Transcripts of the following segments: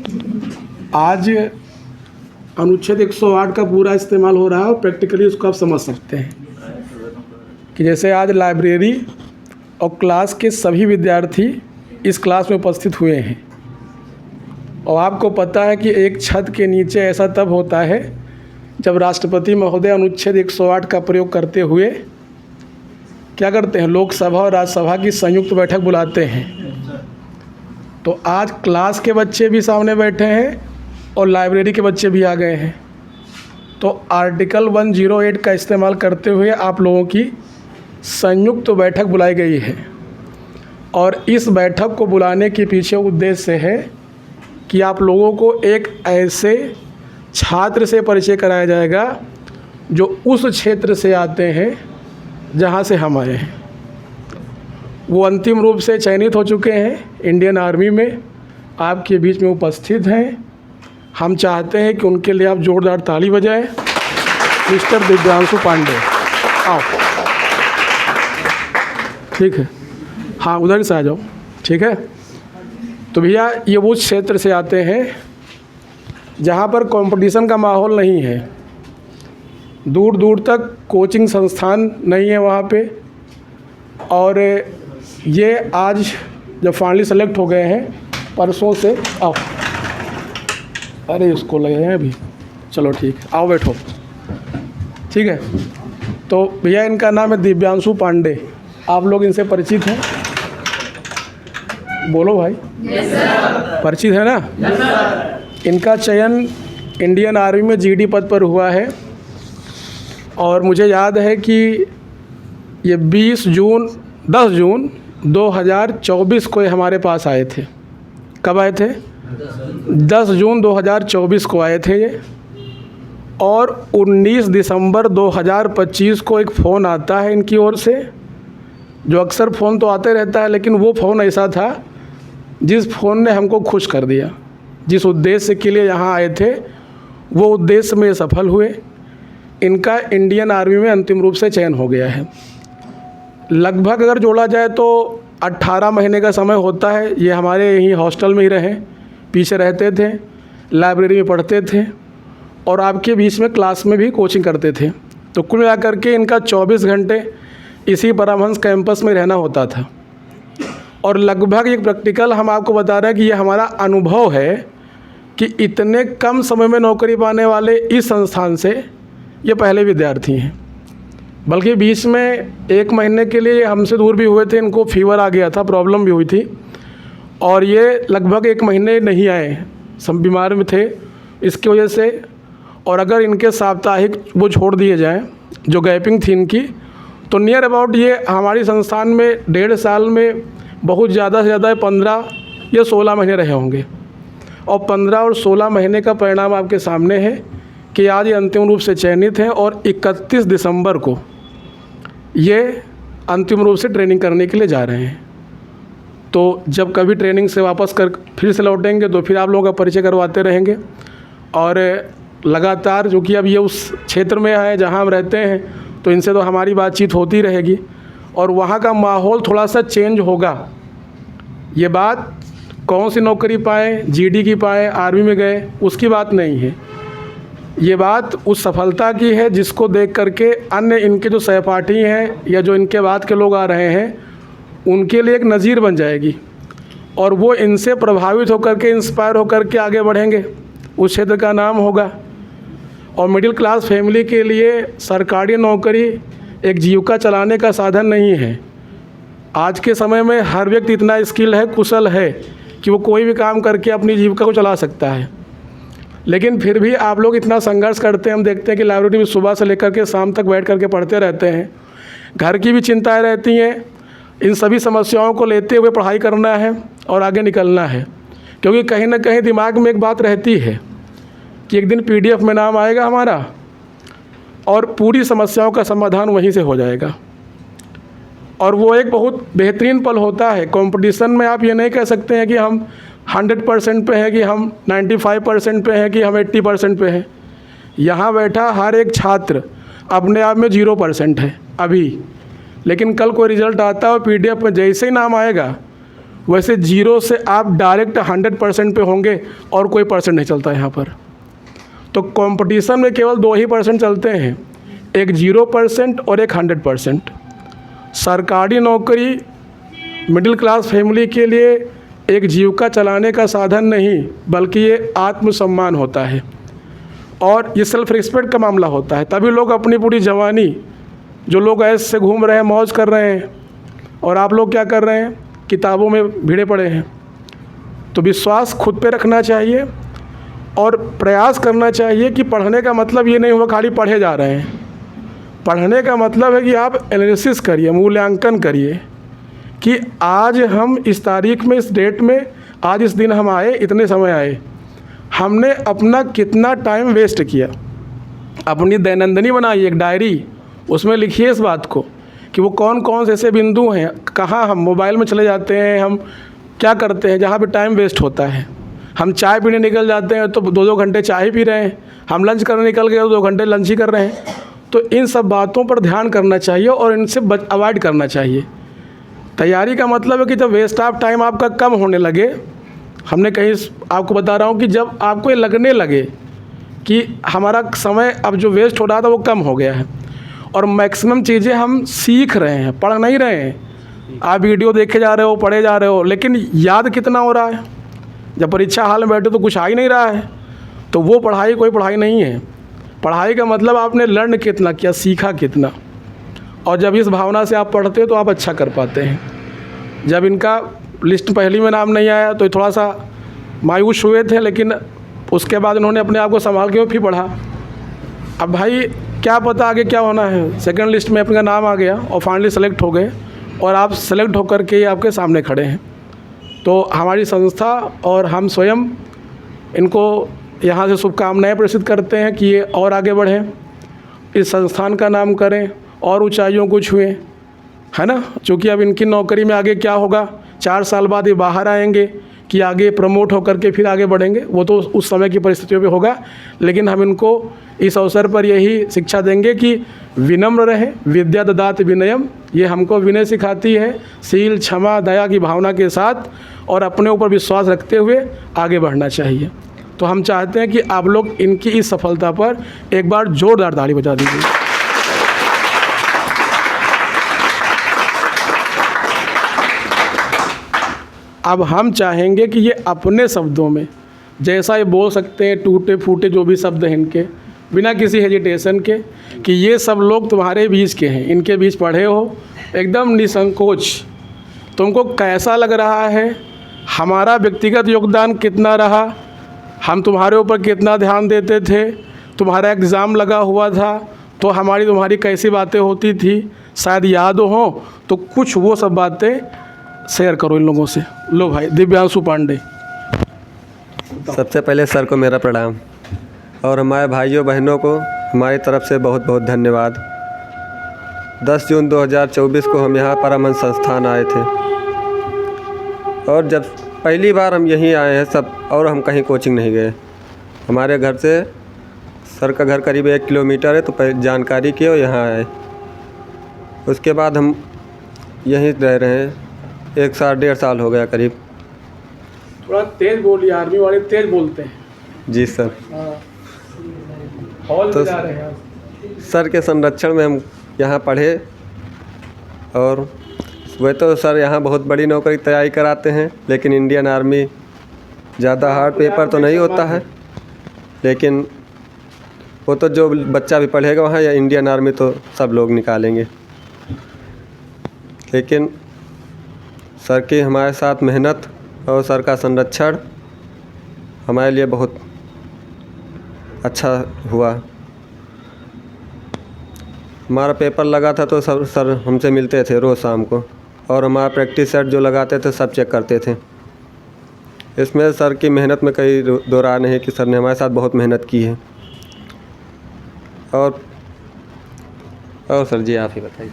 आज अनुच्छेद 108 का पूरा इस्तेमाल हो रहा है और प्रैक्टिकली उसको आप समझ सकते हैं कि जैसे आज लाइब्रेरी और क्लास के सभी विद्यार्थी इस क्लास में उपस्थित हुए हैं और आपको पता है कि एक छत के नीचे ऐसा तब होता है जब राष्ट्रपति महोदय अनुच्छेद 108 का प्रयोग करते हुए क्या करते हैं, लोकसभा और राज्यसभा की संयुक्त बैठक बुलाते हैं। तो आज क्लास के बच्चे भी सामने बैठे हैं और लाइब्रेरी के बच्चे भी आ गए हैं। तो आर्टिकल 108 का इस्तेमाल करते हुए आप लोगों की संयुक्त बैठक बुलाई गई है और इस बैठक को बुलाने के पीछे उद्देश्य है कि आप लोगों को एक ऐसे छात्र से परिचय कराया जाएगा जो उस क्षेत्र से आते हैं जहां से हम आए हैं। वो अंतिम रूप से चयनित हो चुके हैं, इंडियन आर्मी में आपके बीच में उपस्थित हैं। हम चाहते हैं कि उनके लिए आप जोरदार ताली बजाएं। मिस्टर दिव्यांशु पांडे आओ, ठीक है, हाँ उधर से आ जाओ, ठीक है। तो भैया ये वो क्षेत्र से आते हैं जहाँ पर कंपटीशन का माहौल नहीं है, दूर दूर तक कोचिंग संस्थान नहीं है वहाँ पे। और ये आज जब फाइनली सेलेक्ट हो गए हैं परसों से, आओ, अरे उसको लगे हैं अभी, चलो ठीक है, आओ बैठो, ठीक है। तो भैया इनका नाम है दिव्यांशु पांडे, आप लोग इनसे परिचित हैं? बोलो भाई। yes, sir। परिचित है ना? yes, sir। इनका चयन इंडियन आर्मी में जीडी पद पर हुआ है और मुझे याद है कि ये 10 जून 2024 को ये हमारे पास आए थे। कब आए थे? 10 जून 2024 को आए थे ये। और 19 दिसंबर 2025 को एक फ़ोन आता है इनकी ओर से, जो अक्सर फ़ोन तो आते रहता है लेकिन वो फ़ोन ऐसा था जिस फ़ोन ने हमको खुश कर दिया। जिस उद्देश्य के लिए यहाँ आए थे वो उद्देश्य में सफल हुए। इनका इंडियन आर्मी में अंतिम रूप से चयन हो गया है। लगभग अगर जोड़ा जाए तो 18 महीने का समय होता है। ये हमारे यहीं हॉस्टल में ही रहे, पीछे रहते थे, लाइब्रेरी में पढ़ते थे और आपके बीच में क्लास में भी कोचिंग करते थे। तो कुल मिलाकर के इनका 24 घंटे इसी परमहंस कैंपस में रहना होता था। और लगभग एक प्रैक्टिकल हम आपको बता रहे हैं कि ये हमारा अनुभव है कि इतने कम समय में नौकरी पाने वाले इस संस्थान से ये पहले विद्यार्थी हैं। बल्कि बीच में 1 महीने के लिए हमसे दूर भी हुए थे, इनको फीवर आ गया था, प्रॉब्लम भी हुई थी और ये लगभग 1 महीने नहीं आए, सब बीमार में थे इसकी वजह से। और अगर इनके साप्ताहिक वो छोड़ दिए जाएँ जो गैपिंग थी इनकी, तो नियर अबाउट ये हमारी संस्थान में 1.5 साल में बहुत ज़्यादा से ज़्यादा 15 या 16 महीने रहे होंगे। और 15 और 16 महीने का परिणाम आपके सामने है कि आज ये अंतिम रूप से चयनित हैं और 31 दिसंबर को ये अंतिम रूप से ट्रेनिंग करने के लिए जा रहे हैं। तो जब कभी ट्रेनिंग से वापस कर फिर से लौटेंगे तो फिर आप लोगों का परिचय करवाते रहेंगे। और लगातार जो कि अब ये उस क्षेत्र में है जहाँ हम रहते हैं, तो इनसे तो हमारी बातचीत होती रहेगी और वहाँ का माहौल थोड़ा सा चेंज होगा। ये बात कौन सी नौकरी पाए, जीडी की पाए, आर्मी में गए, उसकी बात नहीं है। ये बात उस सफलता की है जिसको देख करके अन्य इनके जो सहपाठी हैं या जो इनके बाद के लोग आ रहे हैं उनके लिए एक नज़ीर बन जाएगी और वो इनसे प्रभावित होकर के, इंस्पायर होकर के आगे बढ़ेंगे, उस क्षेत्र का नाम होगा। और मिडिल क्लास फैमिली के लिए सरकारी नौकरी एक जीविका चलाने का साधन नहीं है। आज के समय में हर व्यक्ति इतना स्किल है, कुशल है कि वो कोई भी काम करके अपनी जीविका को चला सकता है। लेकिन फिर भी आप लोग इतना संघर्ष करते हैं। हम देखते हैं कि लाइब्रेरी में सुबह से लेकर के शाम तक बैठ करके पढ़ते रहते हैं। घर की भी चिंताएं रहती हैं, इन सभी समस्याओं को लेते हुए पढ़ाई करना है और आगे निकलना है। क्योंकि कहीं ना कहीं दिमाग में एक बात रहती है कि एक दिन PDF में नाम आएगा हमारा और पूरी समस्याओं का समाधान वहीं से हो जाएगा। और वो एक बहुत बेहतरीन पल होता है। कंपटीशन में आप ये नहीं कह सकते हैं कि हम 100% पे हैं, कि हम 95% पे हैं, कि हम 80% पे हैं। यहाँ बैठा हर एक छात्र अपने आप में 0% है अभी, लेकिन कल कोई रिज़ल्ट आता है और PDF में जैसे ही नाम आएगा वैसे 0 से आप डायरेक्ट 100% पे होंगे और कोई परसेंट नहीं चलता यहाँ पर। तो कंपटीशन में केवल 2 ही परसेंट चलते हैं, एक 0% और एक 100%। सरकारी नौकरी मिडिल क्लास फैमिली के लिए एक जीविका चलाने का साधन नहीं, बल्कि ये आत्मसम्मान होता है और ये सेल्फ रिस्पेक्ट का मामला होता है। तभी लोग अपनी पूरी जवानी, जो लोग ऐसे से घूम रहे हैं, मौज कर रहे हैं, और आप लोग क्या कर रहे हैं, किताबों में भिड़े पड़े हैं। तो विश्वास खुद पे रखना चाहिए और प्रयास करना चाहिए कि पढ़ने का मतलब ये नहीं हुआ खाली पढ़े जा रहे हैं। पढ़ने का मतलब है कि आप एनालिसिस करिए, मूल्यांकन करिए कि आज हम इस तारीख में, इस डेट में, आज इस दिन हम आए, इतने समय आए, हमने अपना कितना टाइम वेस्ट किया। अपनी दैनंदिनी बनाइए, एक डायरी, उसमें लिखिए इस बात को कि वो कौन कौन से ऐसे बिंदु हैं, कहाँ हम मोबाइल में चले जाते हैं, हम क्या करते हैं जहाँ पे टाइम वेस्ट होता है। हम चाय पीने निकल जाते हैं तो 2-2 घंटे चाय पी रहे हैं, हम लंच करने निकल गए तो 2 घंटे लंच ही कर रहे हैं। तो इन सब बातों पर ध्यान करना चाहिए और इनसे अवॉइड करना चाहिए। तैयारी का मतलब है कि जब वेस्ट ऑफ टाइम आपका कम होने लगे, हमने कहीं आपको बता रहा हूँ कि जब आपको ये लगने लगे कि हमारा समय अब जो वेस्ट हो रहा था वो कम हो गया है और मैक्सिमम चीज़ें हम सीख रहे हैं, पढ़ नहीं रहे हैं। आप वीडियो देखे जा रहे हो, पढ़े जा रहे हो, लेकिन याद कितना हो रहा है? जब परीक्षा हाल में बैठे तो कुछ आ ही नहीं रहा है। तो वो पढ़ाई कोई पढ़ाई नहीं है। पढ़ाई का मतलब आपने लर्न कितना किया, सीखा कितना। और जब इस भावना से आप पढ़ते हो तो आप अच्छा कर पाते हैं। जब इनका लिस्ट पहली में नाम नहीं आया तो थोड़ा सा मायूस हुए थे, लेकिन उसके बाद इन्होंने अपने आप को संभाल के फिर पढ़ा। अब भाई क्या पता आगे क्या होना है। सेकंड लिस्ट में अपना नाम आ गया और फाइनली सेलेक्ट हो गए और आप सेलेक्ट होकर के आपके सामने खड़े हैं। तो हमारी संस्था और हम स्वयं इनको यहाँ से शुभकामनाएं प्रेषित करते हैं कि ये और आगे बढ़ें, इस संस्थान का नाम करें और ऊंचाइयों को छुएं, है ना। क्योंकि अब इनकी नौकरी में आगे क्या होगा, 4 साल बाद ये बाहर आएंगे कि आगे प्रमोट होकर के फिर आगे बढ़ेंगे, वो तो उस समय की परिस्थितियों पे होगा। लेकिन हम इनको इस अवसर पर यही शिक्षा देंगे कि विनम्र रहे, विद्या ददाति विनयम। ये हमको विनय सिखाती है, शील, क्षमा, दया की भावना के साथ, और अपने ऊपर विश्वास रखते हुए आगे बढ़ना चाहिए। तो हम चाहते हैं कि आप लोग इनकी इस सफलता पर एक बार जोरदार ताली बजा दीजिए। अब हम चाहेंगे कि ये अपने शब्दों में जैसा ये बोल सकते हैं, टूटे फूटे जो भी शब्द हैं इनके, बिना किसी हेजिटेशन के, कि ये सब लोग तुम्हारे बीच के हैं, इनके बीच पढ़े हो, एकदम निसंकोच। तुमको कैसा लग रहा है, हमारा व्यक्तिगत योगदान कितना रहा, हम तुम्हारे ऊपर कितना ध्यान देते थे, तुम्हारा एग्ज़ाम लगा हुआ था तो हमारी तुम्हारी कैसी बातें होती थी, शायद याद हो तो कुछ वो सब बातें शेयर करो इन लोगों से। लो भाई, दिव्यांशु पांडे। सबसे पहले सर को मेरा प्रणाम और हमारे भाइयों बहनों को हमारी तरफ से बहुत बहुत धन्यवाद। 10 जून 2024 को हम यहाँ परमहंस संस्थान आए थे और जब पहली बार हम यहीं आए हैं सब, और हम कहीं कोचिंग नहीं गए। हमारे घर से सर का घर करीब 1 किलोमीटर है, तो जानकारी की और यहाँ आए। उसके बाद हम यहीं रह रहे हैं, 1 साल 1.5 साल हो गया करीब। थोड़ा तेज बोलिए, आर्मी वाले तेज बोलते हैं। जी सर। हॉल तो में जा रहे हैं। सर के संरक्षण में हम यहाँ पढ़े, और वह तो सर यहाँ बहुत बड़ी नौकरी की तैयारी कराते हैं, लेकिन इंडियन आर्मी ज़्यादा हार्ड पेपर तो नहीं होता है, लेकिन वो तो जो बच्चा भी पढ़ेगा वहाँ, या इंडियन आर्मी तो सब लोग निकालेंगे। लेकिन सर की हमारे साथ मेहनत और सर का संरक्षण हमारे लिए बहुत अच्छा हुआ। हमारा पेपर लगा था तो सर हमसे मिलते थे रोज़ शाम को, और हमारा प्रैक्टिस सेट जो लगाते थे सब चेक करते थे। इसमें सर की मेहनत में कई दो राय नहीं कि सर ने हमारे साथ बहुत मेहनत की है। और सर जी आप ही बताइए।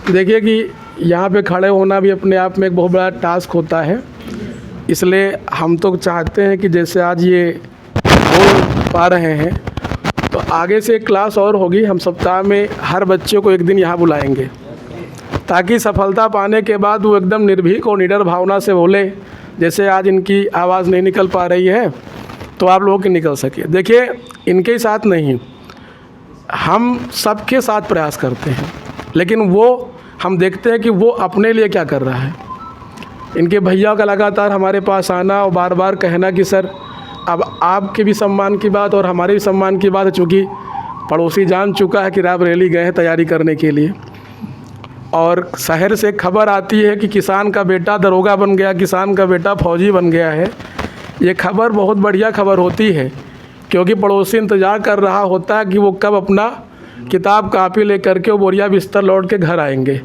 देखिए कि यहाँ पे खड़े होना भी अपने आप में एक बहुत बड़ा टास्क होता है, इसलिए हम तो चाहते हैं कि जैसे आज ये बोल पा रहे हैं तो आगे से एक क्लास और होगी, हम सप्ताह में हर बच्चे को एक दिन यहाँ बुलाएंगे ताकि सफलता पाने के बाद वो एकदम निर्भीक और निडर भावना से बोले। जैसे आज इनकी आवाज़ नहीं निकल पा रही है तो आप लोगों की निकल सके। देखिए, इनके ही साथ नहीं, हम सबके साथ प्रयास करते हैं, लेकिन वो हम देखते हैं कि वो अपने लिए क्या कर रहा है। इनके भैया का लगातार हमारे पास आना और बार बार कहना कि सर अब आपके भी सम्मान की बात और हमारे भी सम्मान की बात है, चूँकि पड़ोसी जान चुका है कि रायबरेली गए हैं तैयारी करने के लिए, और शहर से खबर आती है कि किसान का बेटा दरोगा बन गया, किसान का बेटा फौजी बन गया है। ये खबर बहुत बढ़िया खबर होती है, क्योंकि पड़ोसी इंतज़ार कर रहा होता है कि वो कब अपना किताब कापी ले करके वो बोरिया बिस्तर लौट के घर आएंगे,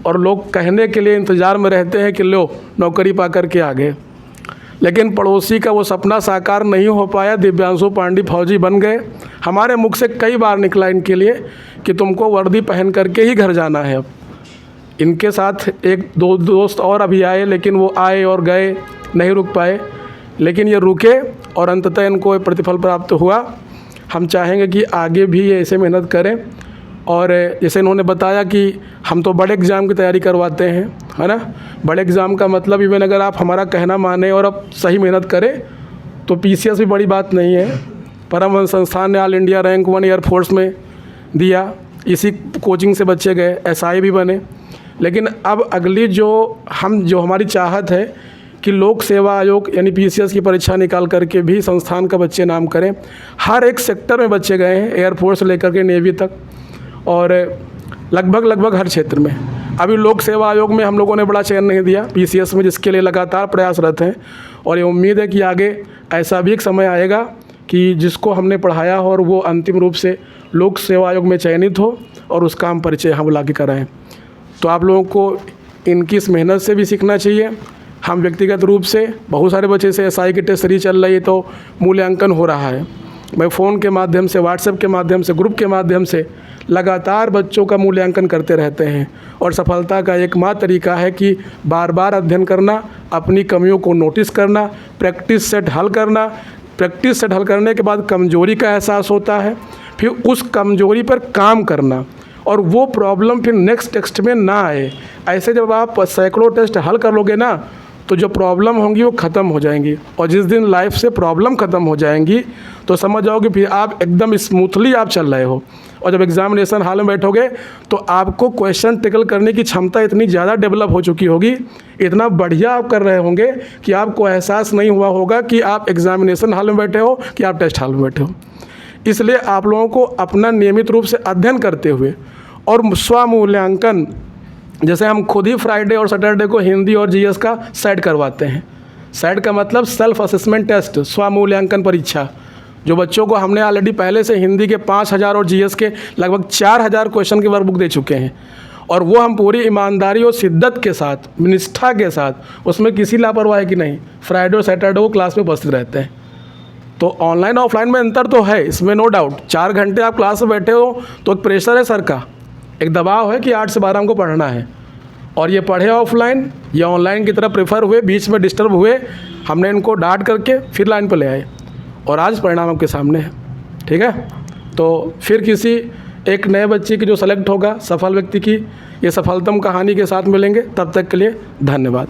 और लोग कहने के लिए इंतज़ार में रहते हैं कि लो नौकरी पा कर के आ गए। लेकिन पड़ोसी का वो सपना साकार नहीं हो पाया। दिव्यांशु पांडे फौजी बन गए। हमारे मुख से कई बार निकला इनके लिए कि तुमको वर्दी पहन करके ही घर जाना है। अब इनके साथ एक दो दोस्त और अभी आए, लेकिन वो आए और गए, नहीं रुक पाए, लेकिन ये रुके और अंततः इनको प्रतिफल प्राप्त हुआ। हम चाहेंगे कि आगे भी ये ऐसे मेहनत करें, और जैसे इन्होंने बताया कि हम तो बड़े एग्ज़ाम की तैयारी करवाते हैं, है ना। बड़े एग्ज़ाम का मतलब इवन अगर आप हमारा कहना माने और अब सही मेहनत करें तो PCS भी बड़ी बात नहीं है। परमहंस संस्थान ने ऑल इंडिया रैंक 1 एयरफोर्स में दिया, इसी कोचिंग से बच्चे गए, SI भी बने। लेकिन अब अगली जो हमारी चाहत है कि लोक सेवा आयोग यानी PCS की परीक्षा निकाल करके भी संस्थान का बच्चे नाम करें। हर एक सेक्टर में बच्चे गए हैं, एयरफोर्स से लेकर के नेवी तक, और लगभग हर क्षेत्र में। अभी लोक सेवा आयोग में हम लोगों ने बड़ा चयन नहीं दिया PCS में, जिसके लिए लगातार प्रयासरत हैं, और ये उम्मीद है कि आगे ऐसा भी एक समय आएगा कि जिसको हमने पढ़ाया हो और वो अंतिम रूप से लोक सेवा आयोग में चयनित हो और उसका हम परिचय यहाँ बुला के कराएँ। तो आप लोगों को इनकी इस मेहनत से भी सीखना चाहिए। हम व्यक्तिगत रूप से बहुत सारे बच्चे से SI की टेस्ट सीरीज चल रही है तो मूल्यांकन हो रहा है। मैं फ़ोन के माध्यम से, व्हाट्सएप के माध्यम से, ग्रुप के माध्यम से लगातार बच्चों का मूल्यांकन करते रहते हैं, और सफलता का एकमात्र तरीका है कि बार बार अध्ययन करना, अपनी कमियों को नोटिस करना, प्रैक्टिस सेट हल करना। प्रैक्टिस सेट हल करने के बाद कमजोरी का एहसास होता है, फिर उस कमजोरी पर काम करना, और वो प्रॉब्लम फिर नेक्स्ट टेस्ट में ना आए। ऐसे जब आप सैकड़ों टेस्ट हल कर लोगे ना, तो जो प्रॉब्लम होंगी वो ख़त्म हो जाएंगी, और जिस दिन लाइफ से प्रॉब्लम ख़त्म हो जाएंगी तो समझ जाओगे फिर आप एकदम स्मूथली आप चल रहे हो। और जब एग्जामिनेशन हॉल में बैठोगे तो आपको क्वेश्चन टैकल करने की क्षमता इतनी ज़्यादा डेवलप हो चुकी होगी, इतना बढ़िया आप कर रहे होंगे कि आपको एहसास नहीं हुआ होगा कि आप एग्जामिनेशन हॉल में बैठे हो कि आप टेस्ट हॉल में बैठे हो। इसलिए आप लोगों को अपना नियमित रूप से अध्ययन करते हुए और स्वमूल्यांकन, जैसे हम खुद ही फ्राइडे और सैटरडे को हिंदी और GS का सेट करवाते हैं। सेट का मतलब सेल्फ असेसमेंट टेस्ट, स्वमूल्यांकन परीक्षा, जो बच्चों को हमने ऑलरेडी पहले से हिंदी के 5000 और GS के लगभग 4000 क्वेश्चन की वर्कबुक दे चुके हैं, और वो हम पूरी ईमानदारी और शिद्दत के साथ, निष्ठा के साथ, उसमें किसी लापरवाही की नहीं, फ्राइडे और सैटरडे को क्लास में उपस्थित रहते हैं। तो ऑनलाइन ऑफलाइन में अंतर तो है, इसमें नो डाउट। 4 घंटे आप क्लास में बैठे हो तो एक प्रेशर है सर का, एक दबाव है कि 8 से 12 हमको पढ़ना है, और ये पढ़े ऑफलाइन या ऑनलाइन की तरफ प्रेफर हुए, बीच में डिस्टर्ब हुए, हमने इनको डांट करके फिर लाइन पर ले आए, और आज परिणाम आपके सामने है। ठीक है, तो फिर किसी एक नए बच्चे की जो सेलेक्ट होगा, सफल व्यक्ति की, ये सफलतम कहानी के साथ मिलेंगे। तब तक के लिए धन्यवाद।